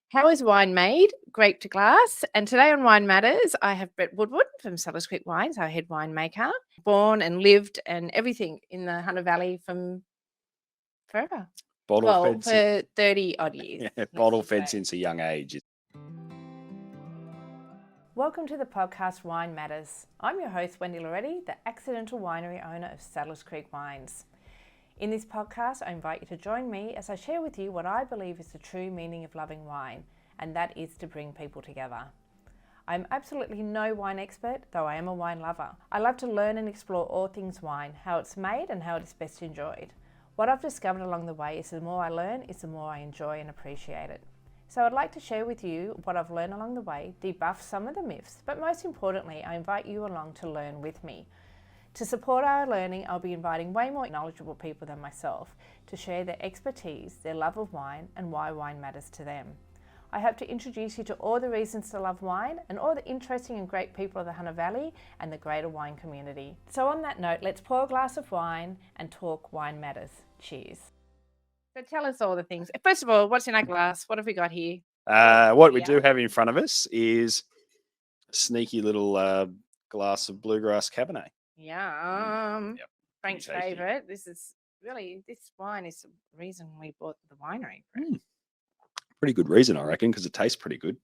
How is wine made? Grape to glass. And today on Wine Matters, I have Brett Woodward from Cellar Door Wines, our head winemaker, born and lived and everything in the Hunter Valley from forever. Bottle fed for 30 odd years. Yeah, bottle fed since a young age. Welcome to the podcast Wine Matters. I'm your host, Wendy Laureti, the accidental winery owner of Saddlers Creek Wines. In this podcast, I invite you to join me as I share with you what I believe is the true meaning of loving wine, and that is to bring people together. I'm absolutely no wine expert, though I am a wine lover. I love to learn and explore all things wine, how it's made and how it is best enjoyed. What I've discovered along the way is the more I learn, is the more I enjoy and appreciate it. So I'd like to share with you what I've learned along the way, debuff some of the myths, but most importantly, I invite you along to learn with me. To support our learning, I'll be inviting way more knowledgeable people than myself to share their expertise, their love of wine, and why wine matters to them. I hope to introduce you to all the reasons to love wine and all the interesting and great people of the Hunter Valley and the greater wine community. So on that note, let's pour a glass of wine and talk Wine Matters. Cheers. So tell us all the things. First of all, what's in our glass? What have we got here? What we do have in front of us is a sneaky little glass of bluegrass Cabernet. Yum. Yep. Frank's favourite. This wine is the reason we bought the winery. Pretty good reason, I reckon, because it tastes pretty good.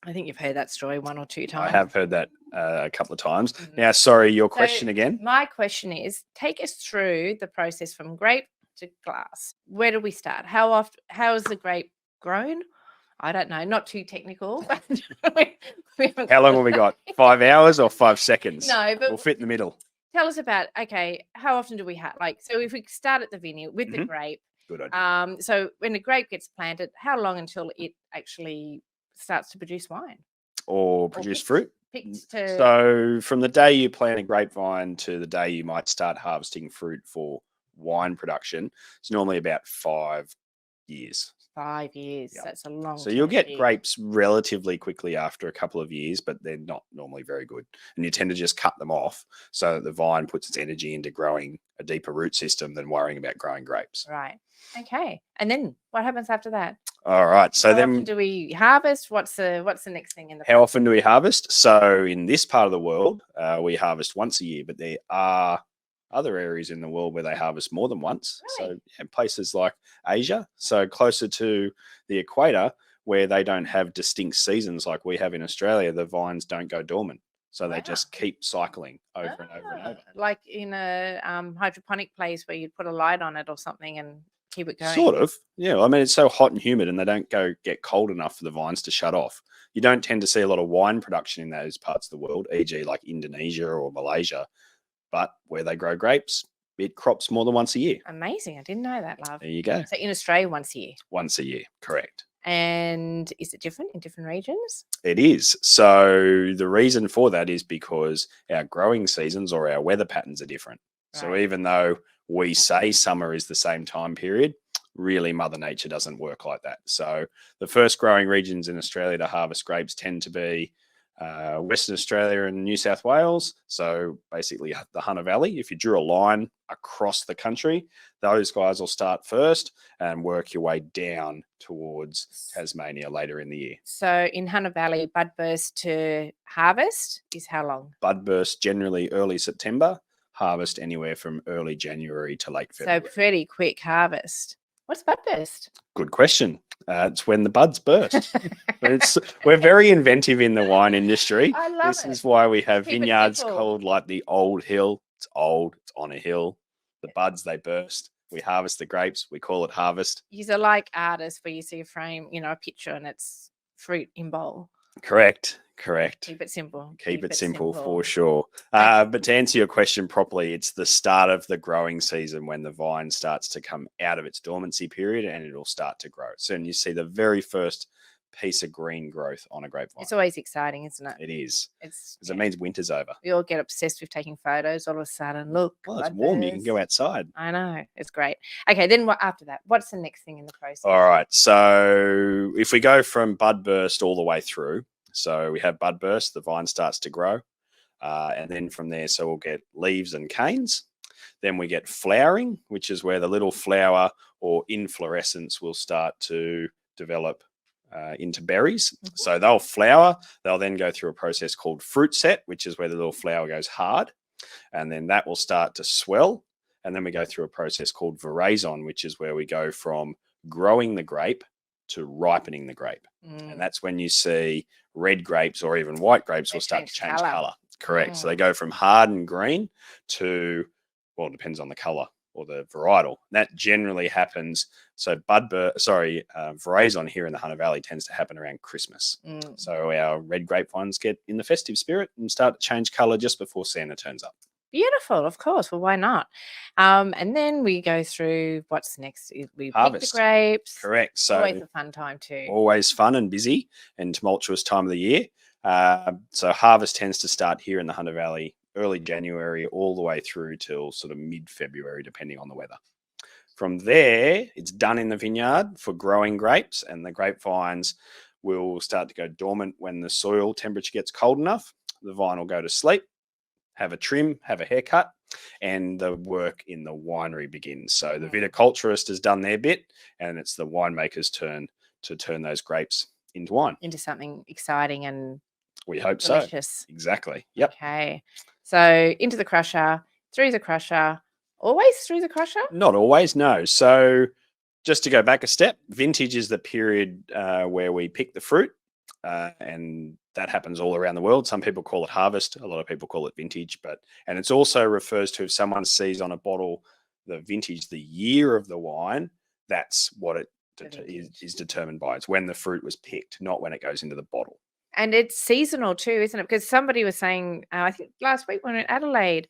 I think you've heard that story one or two times. I have heard that a couple of times. Now, sorry, your question again? My question is, take us through the process from grape to glass. Where do we start? How is the grape grown? I don't know, not too technical. But How long have we got? 5 hours or 5 seconds? No, but we'll fit in the middle. Tell us about, how often do we have, so if we start at the vineyard with the grape. Good idea. So when the grape gets planted, how long until it actually starts to produce wine? Or produce fruit? So from the day you plant a grapevine to the day you might start harvesting fruit for wine production, it's normally about 5 years. 5 years. Yep. That's a long time. So you'll get grapes relatively quickly after a couple of years, but they're not normally very good. And you tend to just cut them off so that the vine puts its energy into growing a deeper root system than worrying about growing grapes. Right. Okay. And then what happens after that? All right. So how often do we harvest? What's the next thing in the How often do we harvest? So in this part of the world, we harvest once a year, but there are other areas in the world where they harvest more than once. Really? So places like Asia, so closer to the equator, where they don't have distinct seasons like we have in Australia, the vines don't go dormant. So they just keep cycling over and over and over. Like in a hydroponic place where you'd put a light on it or something and keep it going. Sort of. Yeah. I mean, it's so hot and humid and they don't get cold enough for the vines to shut off. You don't tend to see a lot of wine production in those parts of the world, e.g. like Indonesia or Malaysia. But where they grow grapes, it crops more than once a year. Amazing. I didn't know that, love. There you go. So in Australia, once a year? Once a year, correct. And is it different in different regions? It is. So the reason for that is because our growing seasons or our weather patterns are different. Right. So even though we say summer is the same time period, really Mother Nature doesn't work like that. So the first growing regions in Australia to harvest grapes tend to be Western Australia and New South Wales. So basically the Hunter Valley, if you drew a line across the country, those guys will start first and work your way down towards Tasmania later in the year. So in Hunter Valley, bud burst to harvest is how long? Bud burst generally early September, harvest anywhere from early January to late February. So pretty quick harvest. What's bud burst? Good question. It's when the buds burst. We're very inventive in the wine industry. I love this it. is why we have vineyards called like the Old Hill. It's old. It's on a hill. The buds, they burst. We harvest the grapes. We call it harvest. You're like artists where you see a frame, a picture and it's fruit in bowl. Correct. Keep it simple. Keep it simple for sure. But to answer your question properly, it's the start of the growing season when the vine starts to come out of its dormancy period and it'll start to grow. So you see the very first piece of green growth on a grapevine. It's always exciting, isn't it? It is. Because it means winter's over. We all get obsessed with taking photos. All of a sudden, look. Well, it's warm. You can go outside. I know. It's great. Okay, then after that? What's the next thing in the process? All right. So if we go from bud burst all the way through, so we have bud burst, the vine starts to grow. And then from there, so we'll get leaves and canes. Then we get flowering, which is where the little flower or inflorescence will start to develop into berries. So they'll flower. They'll then go through a process called fruit set, which is where the little flower goes hard. And then that will start to swell. And then we go through a process called veraison, which is where we go from growing the grape to ripening the grape. And that's when you see red grapes or even white grapes will start to change color. Correct. So they go from hard and green to, well, it depends on the color or the varietal. That generally happens. So veraison here in the Hunter Valley tends to happen around Christmas. So our red grape ones get in the festive spirit and start to change color just before Santa turns up. Beautiful, of course. Well, why not? And then we go through what's next. We Harvest. Pick the grapes. Correct. So always a fun time too. Always fun and busy and tumultuous time of the year. So harvest tends to start here in the Hunter Valley early January all the way through till sort of mid-February, depending on the weather. From there, it's done in the vineyard for growing grapes, and the grapevines will start to go dormant when the soil temperature gets cold enough. The vine will go to sleep, have a trim, have a haircut, and the work in the winery begins. So the viticulturist has done their bit, and it's the winemaker's turn to turn those grapes into wine. Into something exciting and we hope delicious. So. Exactly. Yep. Okay. So into the crusher, through the crusher, always through the crusher? Not always, no. So just to go back a step, vintage is the period where we pick the fruit, and that happens all around the world. Some people call it harvest. A lot of people call it vintage, and it's also refers to if someone sees on a bottle the vintage, the year of the wine, that's what it is determined by. It's when the fruit was picked, not when it goes into the bottle. And it's seasonal too, isn't it? Because somebody was saying, I think last week when we were in Adelaide,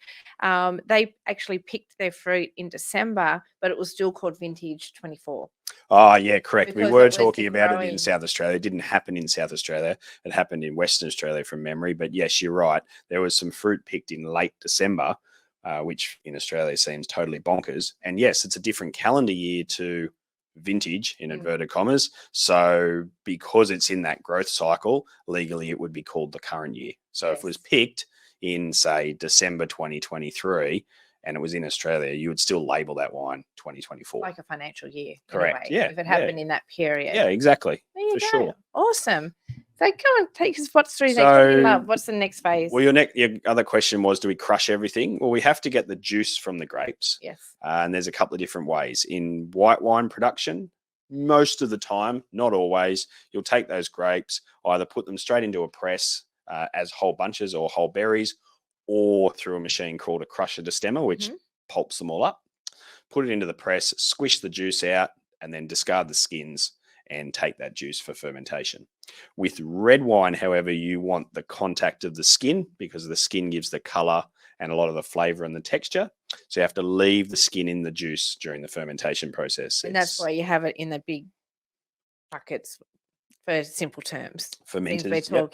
they actually picked their fruit in December, but it was still called Vintage 24. Oh, yeah, correct. Because we were talking about it in South Australia. It didn't happen in South Australia. It happened in Western Australia from memory. But yes, you're right. There was some fruit picked in late December, which in Australia seems totally bonkers. And yes, it's a different calendar year to vintage in inverted commas. So because it's in that growth cycle, legally it would be called the current year. So if it was picked in, say, December 2023 and it was in Australia, you would still label that wine 2024. Like a financial year. Correct. Anyway, if it happened in that period. Yeah, exactly. There you go. Sure. Awesome. So come and take us what's through there. Love. What's the next phase? Well, your other question was, do we crush everything? Well, we have to get the juice from the grapes. Yes. And there's a couple of different ways. In white wine production, most of the time, not always, you'll take those grapes, either put them straight into a press as whole bunches or whole berries, or through a machine called a crusher destemmer, which pulps them all up. Put it into the press, squish the juice out, and then discard the skins and take that juice for fermentation. With red wine, however, you want the contact of the skin because the skin gives the color and a lot of the flavor and the texture. So you have to leave the skin in the juice during the fermentation process. And that's why you have it in the big buckets for simple terms. Fermenters.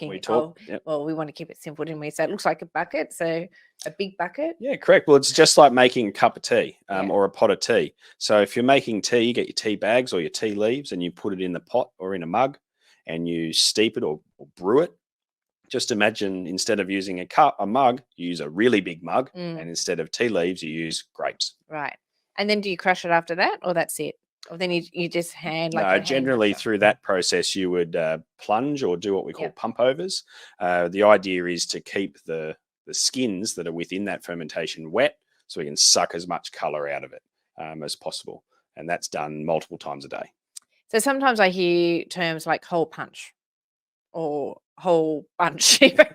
We're talking. Yep. Well, we want to keep it simple, didn't we? So it looks like a bucket. So a big bucket. Yeah, correct. Well, it's just like making a cup of tea or a pot of tea. So if you're making tea, you get your tea bags or your tea leaves and you put it in the pot or in a mug and you steep it or brew it. Just imagine instead of using a mug, you use a really big mug, and instead of tea leaves, you use grapes. Right. And then do you crush it after that, or that's it? Or then you just generally through that process, you would plunge or do what we call pump overs. The idea is to keep the skins that are within that fermentation wet so we can suck as much color out of it as possible. And that's done multiple times a day. So sometimes I hear terms like whole punch or whole bunch even.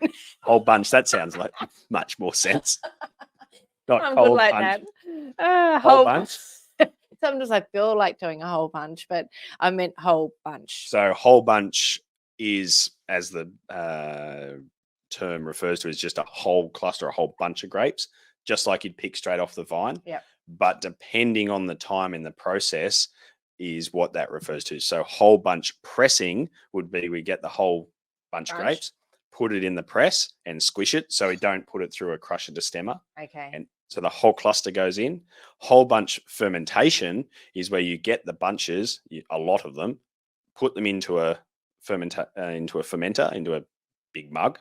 Whole bunch, that sounds like much more sense. Not I'm cold good like punch. That. Whole bunch. Sometimes I feel like doing a whole bunch, but I meant whole bunch. So whole bunch is, as the term refers to, is just a whole cluster, a whole bunch of grapes, just like you'd pick straight off the vine. Yeah. But depending on the time in the process is what that refers to. So whole bunch pressing would be we get the whole bunch of grapes, put it in the press and squish it. So we don't put it through a crusher destemmer. Okay. And so the whole cluster goes in. Whole bunch fermentation is where you get the bunches, a lot of them, put them into a fermenter, into a big mug,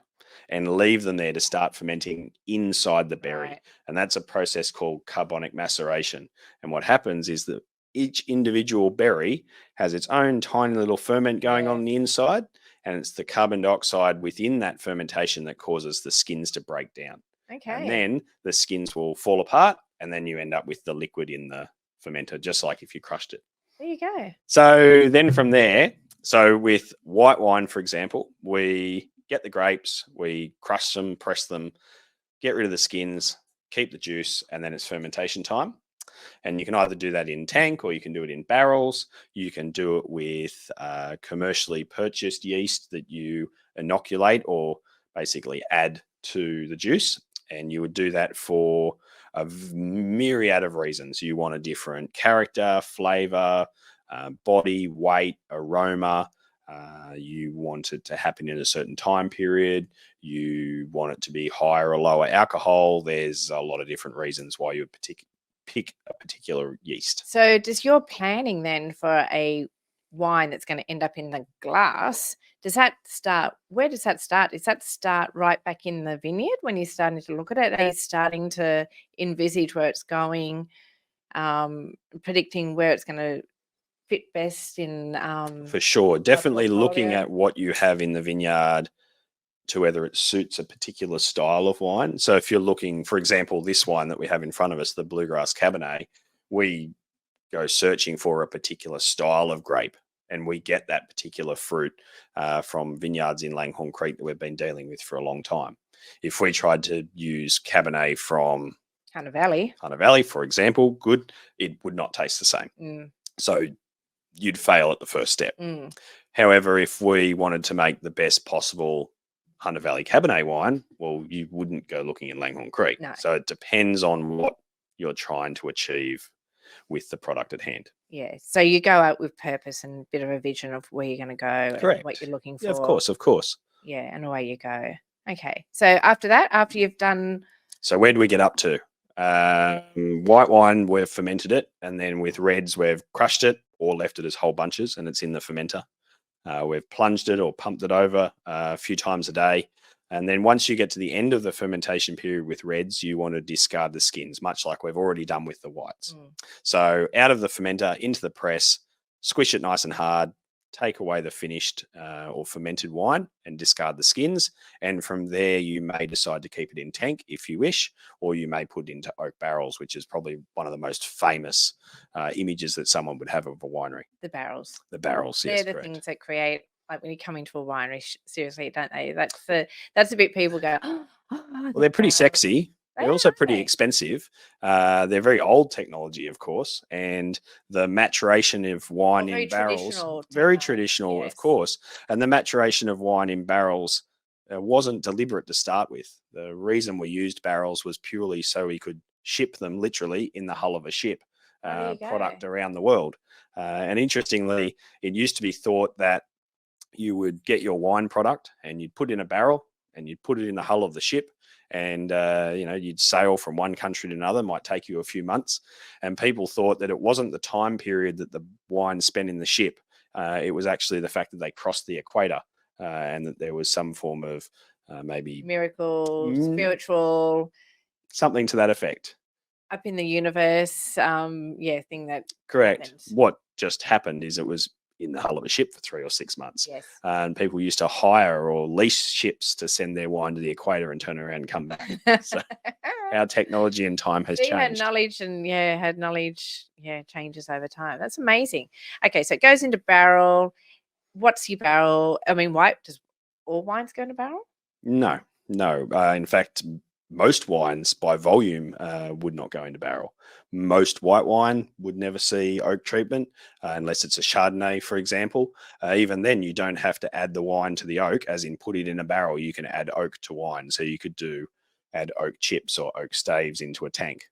and leave them there to start fermenting inside the berry. Right. And that's a process called carbonic maceration. And what happens is that each individual berry has its own tiny little ferment going on the inside, and it's the carbon dioxide within that fermentation that causes the skins to break down. Okay. And then the skins will fall apart, and then you end up with the liquid in the fermenter, just like if you crushed it. There you go. So then from there, so with white wine, for example, we get the grapes, we crush them, press them, get rid of the skins, keep the juice, and then it's fermentation time. And you can either do that in tank or you can do it in barrels. You can do it with commercially purchased yeast that you inoculate or basically add to the juice. And you would do that for a myriad of reasons. You want a different character, flavor, body, weight, aroma. You want it to happen in a certain time period. You want it to be higher or lower alcohol. There's a lot of different reasons why you would pick a particular yeast. So does your planning then for a wine that's going to end up in the glass, does that start, where does that start? Does that start right back in the vineyard when you're starting to look at it? Are you starting to envisage where it's going, predicting where it's going to fit best in? For sure. Definitely looking at what you have in the vineyard to whether it suits a particular style of wine. So if you're looking, for example, this wine that we have in front of us, the Bluegrass Cabernet, we go searching for a particular style of grape, and we get that particular fruit from vineyards in Langhorne Creek that we've been dealing with for a long time. If we tried to use Cabernet from Hunter Valley, for example, good, it would not taste the same. So you'd fail at the first step. However, if we wanted to make the best possible Hunter Valley Cabernet wine, well, you wouldn't go looking in Langhorne Creek. No. So it depends on what you're trying to achieve with the product at hand. Yeah. So you go out with purpose and a bit of a vision of where you're going to go. Correct. And what you're looking for. Yeah, of course. Yeah, and away you go. Okay. So after that, after you've done... So where do we get up to? White wine, we've fermented it, and then with reds, we've crushed it or left it as whole bunches, and it's in the fermenter. We've plunged it or pumped it over a few times a day. And then once you get to the end of the fermentation period with reds, you want to discard the skins, much like we've already done with the whites. So out of the fermenter, into the press, squish it nice and hard, take away the finished or fermented wine and discard the skins. And from there, you may decide to keep it in tank if you wish, or you may put it into oak barrels, which is probably one of the most famous images that someone would have of a winery. The barrels. The barrels, They're yes, the correct. things that create, like when you come into a winery, seriously, don't they? That's the bit people go, well, they're pretty sexy. They're also pretty expensive. They're very old technology, of course, and the maturation of wine in barrels, very traditional, of course. And the maturation of wine in barrels wasn't deliberate to start with. The reason we used barrels was purely so we could ship them literally in the hull of a ship, product around the world. And interestingly, it used to be thought that you would get your wine product and you'd put it in a barrel and you'd put it in the hull of the ship. And, you'd sail from one country to another, might take you a few months. And people thought that it wasn't the time period that the wine spent in the ship. It was actually the fact that they crossed the equator and that there was some form of maybe miracle, spiritual, something to that effect. Up in the universe, thing that correct. Happens. What just happened is it was in the hull of a ship for 3 or 6 months. Yes. And people used to hire or lease ships to send their wine to the equator and turn around and come back. So our technology and time has changed. Had knowledge changes over time. That's amazing. Okay, so it goes into barrel. What's your barrel? I mean, white, does all wines go into barrel? No. In fact, most wines by volume would not go into barrel. Most white wine would never see oak treatment unless it's a Chardonnay, for example. Even then, you don't have to add the wine to the oak, as in put it in a barrel. You can add oak to wine. So you could add oak chips or oak staves into a tank.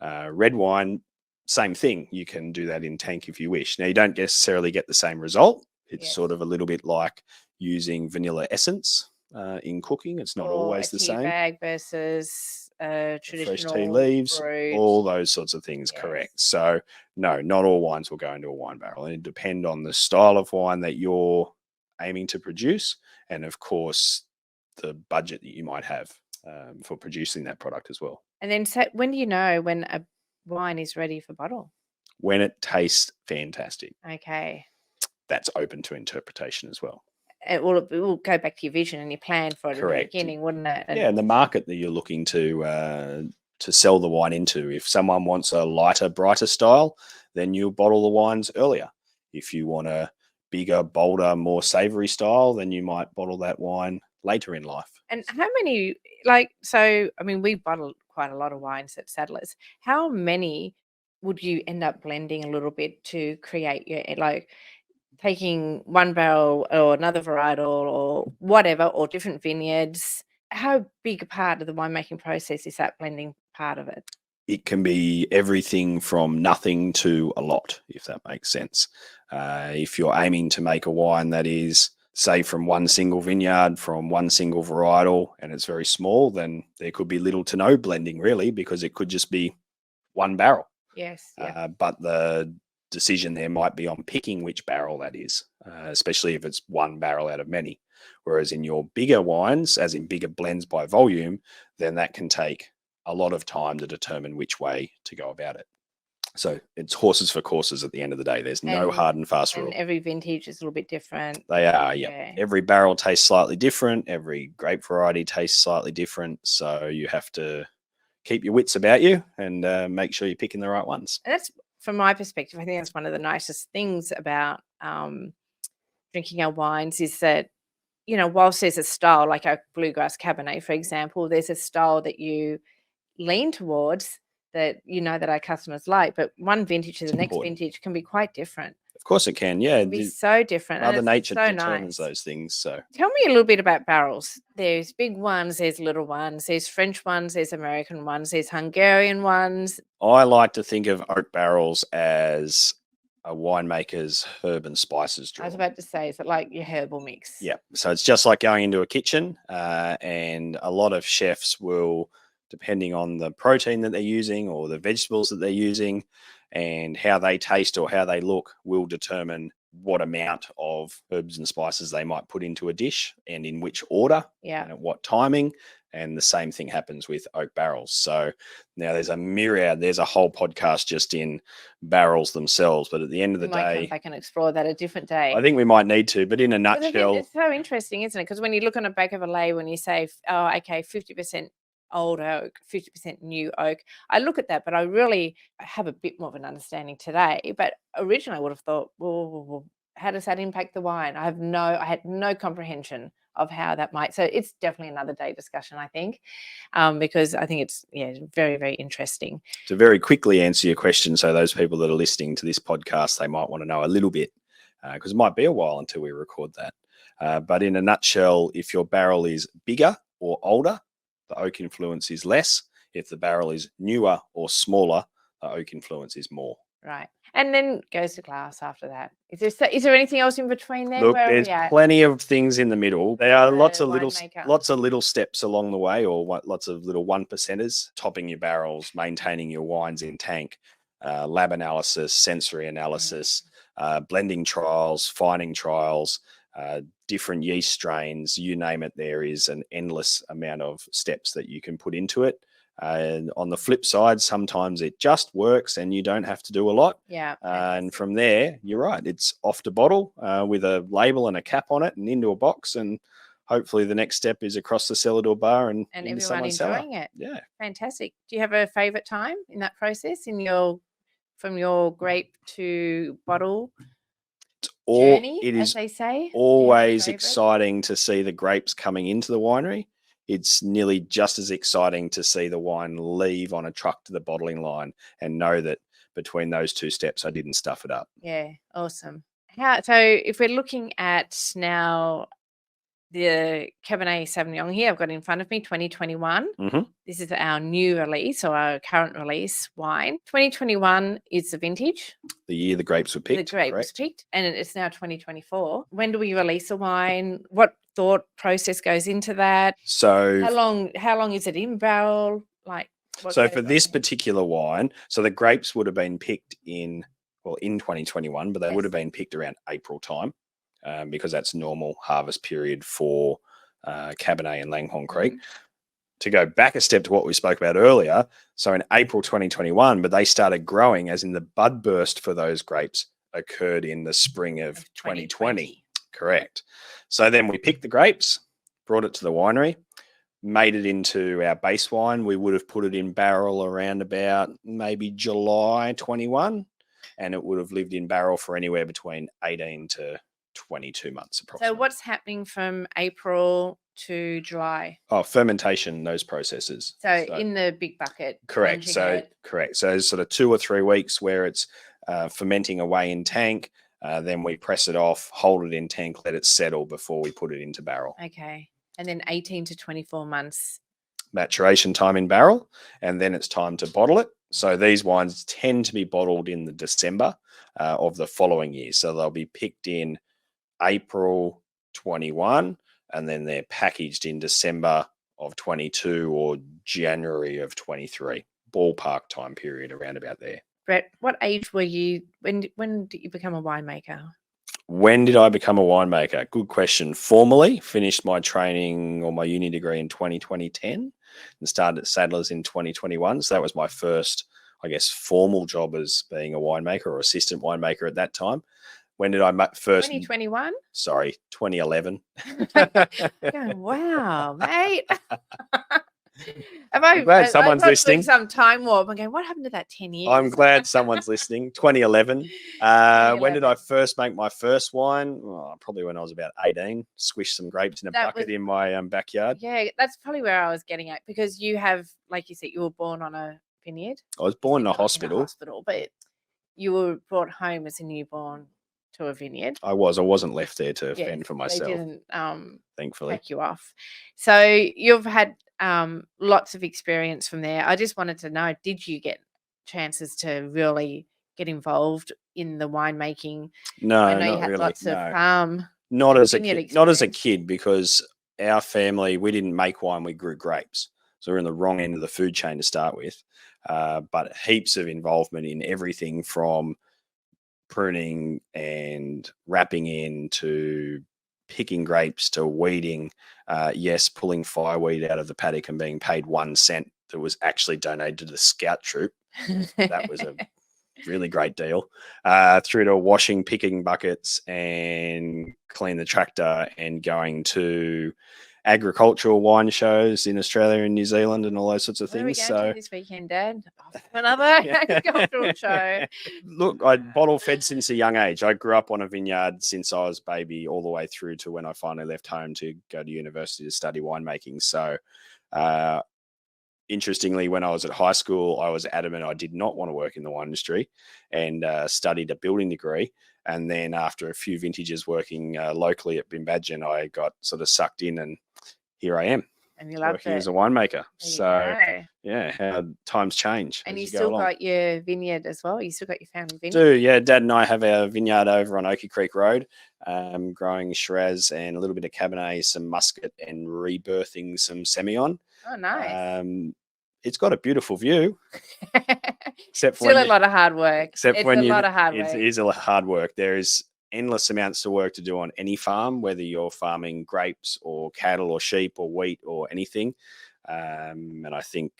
Red wine, same thing. You can do that in tank if you wish. Now, you don't necessarily get the same result. It's sort of a little bit like using vanilla essence in cooking. It's not always the same. Bag versus traditional fresh tea leaves, fruit. All those sorts of things. Yes. Correct. So no, not all wines will go into a wine barrel. It depends on the style of wine that you're aiming to produce, and of course the budget that you might have for producing that product as well. And then, so when do you know when a wine is ready for bottle? When it tastes fantastic, Okay. that's open to interpretation as well. It will go back to your vision and your plan for it at the Correct. beginning, wouldn't it? Yeah, and the market that you're looking to sell the wine into. If someone wants a lighter, brighter style, then you'll bottle the wines earlier. If you want a bigger, bolder, more savory style, then you might bottle that wine later in life. And how many, like, so, I mean, we bottle quite a lot of wines at Settlers. How many would you end up blending a little bit to create your, like, taking one barrel or another varietal or whatever, or different vineyards? How big a part of the winemaking process is that blending part of it? It can be everything from nothing to a lot, if that makes sense. If you're aiming to make a wine that is, say, from one single vineyard, from one single varietal, and it's very small, then there could be little to no blending really, because it could just be one barrel. Yes. Yeah. But the decision there might be on picking which barrel that is, especially if it's one barrel out of many. Whereas in your bigger wines, as in bigger blends by volume, then that can take a lot of time to determine which way to go about it. So it's horses for courses at the end of the day. There's no hard and fast rule. And every vintage is a little bit different. They are, yeah. Every barrel tastes slightly different. Every grape variety tastes slightly different. So you have to keep your wits about you and make sure you're picking the right ones. And that's, from my perspective, I think that's one of the nicest things about drinking our wines is that, you know, whilst there's a style like a bluegrass Cabernet, for example, there's a style that you lean towards that, you know, that our customers like, but one vintage to the next vintage can be quite different. Of course it can, yeah. It can be so different. Mother Nature so determines nice. those things. So tell me a little bit about barrels. There's big ones, there's little ones, there's French ones, there's American ones, there's Hungarian ones. I like to think of oak barrels as a winemaker's herb and spices drawer. I was about to say, is it like your herbal mix? Yeah. So it's just like going into a kitchen, and a lot of chefs will, depending on the protein that they're using or the vegetables that they're using and how they taste or how they look, will determine what amount of herbs and spices they might put into a dish and in which order, yeah, and at what timing. And the same thing happens with oak barrels. So now there's a myriad, there's a whole podcast just in barrels themselves. But at the end of the day, come back and explore that a different day. I think we might need to, but in a nutshell, it's so interesting, isn't it? Because when you look on the back of a label and you say, oh, okay, 50% old oak, 50% new oak, I look at that, but I really have a bit more of an understanding today. But originally I would have thought, well, how does that impact the wine? I had no comprehension of how that might. So it's definitely another day discussion, I think, because I think it's very, very interesting. To very quickly answer your question, so those people that are listening to this podcast, they might want to know a little bit, because it might be a while until we record that. But in a nutshell, if your barrel is bigger or older, the oak influence is less. If the barrel is newer or smaller, the oak influence is more. Right. And then goes to glass after that. Is there anything else in between there? Look, there's plenty of things in the middle. There are lots of little steps along the way, or lots of little 1%ers, topping your barrels, maintaining your wines in tank, lab analysis, sensory analysis, blending trials, fining trials, different yeast strains, you name it. There is an endless amount of steps that you can put into it. And on the flip side, sometimes it just works and you don't have to do a lot. Yeah. And from there, you're right. It's off to bottle with a label and a cap on it and into a box. And hopefully the next step is across the cellar door bar and everyone enjoying it. Yeah. Fantastic. Do you have a favorite time in that process from your grape to bottle? Journey, as they say? Always exciting to see the grapes coming into the winery. It's nearly just as exciting to see the wine leave on a truck to the bottling line and know that between those two steps, I didn't stuff it up. Yeah, awesome. So if we're looking at now the Cabernet Sauvignon here, I've got in front of me 2021. Mm-hmm. This is our new release or our current release wine. 2021 is the vintage. The year the grapes were picked. The grapes was picked, and it's now 2024. When do we release a wine? What thought process goes into that? So how long is it in barrel? So for this particular wine, so the grapes would have been picked in 2021, but they would have been picked around April time. Because that's normal harvest period for Cabernet and Langhorne Creek. to go back a step to what we spoke about earlier, so in April 2021, but they started growing as in the bud burst for those grapes occurred in the spring of 2020. Correct. So then we picked the grapes, brought it to the winery, made it into our base wine. We would have put it in barrel around about maybe July 21, and it would have lived in barrel for anywhere between 18 to 22 months approximately. So what's happening from April to July? Oh, fermentation, those processes. So in the big bucket. Correct. So correct. So sort of 2 or 3 weeks where it's fermenting away in tank. Then we press it off, hold it in tank, let it settle before we put it into barrel. Okay. And then 18 to 24 months. Maturation time in barrel. And then it's time to bottle it. So these wines tend to be bottled in the December of the following year. So they'll be picked in April 21, and then they're packaged in December of 22 or January of 23. Ballpark time period around about there. Brett, what age were you when did you become a winemaker? When did I become a winemaker? Good question. Formally finished my training or my uni degree in 2010 and started at Sadler's in 2021. So that was my first, I guess, formal job as being a winemaker or assistant winemaker at that time. When did I first? 2021? Sorry, 2011. Going, wow, mate. I'm glad someone's listening. Some time warp. I'm going, what happened to that 10 years? I'm glad someone's listening. 2011. When did I first make my first wine? Oh, probably when I was about 18. Squished some grapes in a bucket in my backyard. Yeah, that's probably where I was getting at, because you have, like you said, you were born on a vineyard. I was born in a hospital. But you were brought home as a newborn to a vineyard. I wasn't left there to fend for myself. They didn't thankfully take you off. So you've had lots of experience from there. I just wanted to know, did you get chances to really get involved in the winemaking? No, I know not you had really. lots of not as a kid, because our family, we didn't make wine, we grew grapes. So we're in the wrong end of the food chain to start with. But heaps of involvement in everything from pruning and wrapping in to picking grapes to weeding. Yes, pulling fireweed out of the paddock and being paid 1 cent that was actually donated to the scout troop. That was a really great deal. Through to washing, picking buckets and clean the tractor and going to agricultural wine shows in Australia and New Zealand and all those sorts of things. Where are we going to this weekend, Dad? Another agricultural show. Look, I bottle fed since a young age. I grew up on a vineyard since I was a baby, all the way through to when I finally left home to go to university to study winemaking. So interestingly, when I was at high school, I was adamant I did not want to work in the wine industry and studied a building degree. And then after a few vintages working locally at Bimbadgin, I got sort of sucked in, and here I am. And you love working as a winemaker. So yeah, how times change. And you still got your vineyard as well? You still got your family vineyard? Do, yeah. Dad and I have our vineyard over on Oakey Creek Road, growing Shiraz and a little bit of Cabernet, some Muscat, and rebirthing some Semillon. Oh, nice. It's got a beautiful view. Except for a lot of hard work. It is a lot of hard work. There is endless amounts of work to do on any farm, whether you're farming grapes or cattle or sheep or wheat or anything. And I think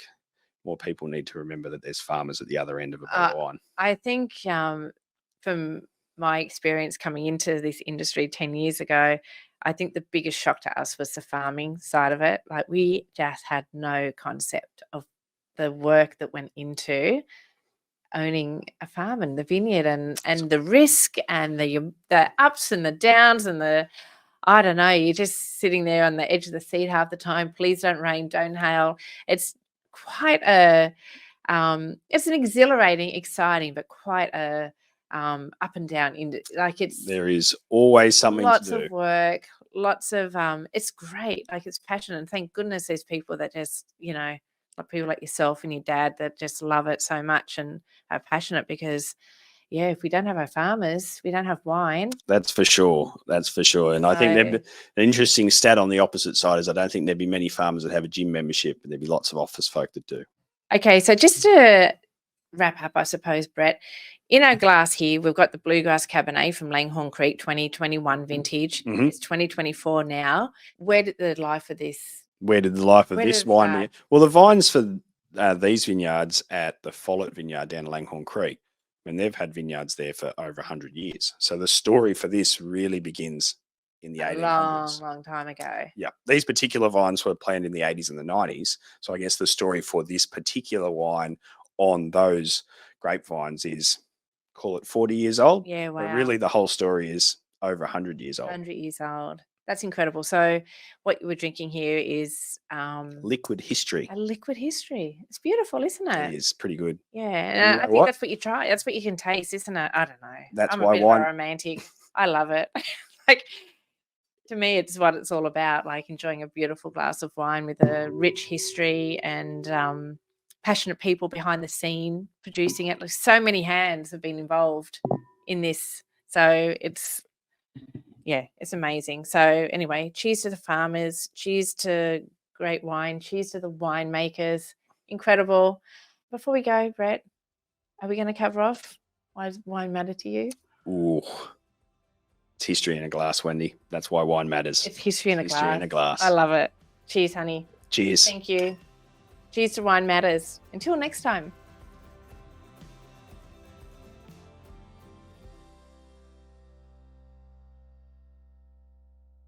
more people need to remember that there's farmers at the other end of a bottle of wine. I think from my experience coming into this industry 10 years ago, I think the biggest shock to us was the farming side of it. Like, we just had no concept of the work that went into owning a farm and the vineyard and the risk and the ups and the downs and I don't know, you're just sitting there on the edge of the seat half the time. Please don't rain, don't hail. It's quite it's an exhilarating, exciting, but quite a up and down. There is always something lots to do. Of work, lots of it's great. Like, it's passionate. And thank goodness there's people that just, like people like yourself and your dad that just love it so much and are passionate, because if we don't have our farmers, we don't have wine. That's for sure. And I think an interesting stat on the opposite side is I don't think there'd be many farmers that have a gym membership, but there'd be lots of office folk that do. Okay, so just to wrap up, I suppose, Brett, in our glass here, we've got the Bluegrass Cabernet from Langhorne Creek 2021 vintage. Mm-hmm. It's 2024 now. Where did the life of this Where did the life of Where did this it wine start? begin? Well, the vines for these vineyards at the Follett Vineyard down Langhorne Creek, I mean, they've had vineyards there for over 100 years. So the story for this really begins in the A 1800s. long time ago. Yeah, these particular vines were planted in the 80s and the 90s. So I guess the story for this particular wine on those grapevines is, call it 40 years old. Yeah, wow. But really the whole story is over 100 years old. 100 years old. That's incredible. So what we're drinking here is Liquid history. a liquid history. It's beautiful, isn't It it? is pretty good. Yeah, You and know I think what? that's what you try. That's what you can taste, isn't it? I don't know. That's I'm why a bit wine- of a romantic. I love it. Like, to me, it's what it's all about, like enjoying a beautiful glass of wine with a rich history and passionate people behind the scene producing it. Like, so many hands have been involved in this. So it's amazing. So anyway, cheers to the farmers, cheers to great wine, cheers to the winemakers. Incredible. Before we go, Brett, are we going to cover off why does wine matter to you? Ooh. It's history in a glass, Wendy. That's why wine matters. It's history in a History glass. in a glass. I love it. Cheers, honey. Cheers. Thank you. Cheers to Wine Matters. Until next time.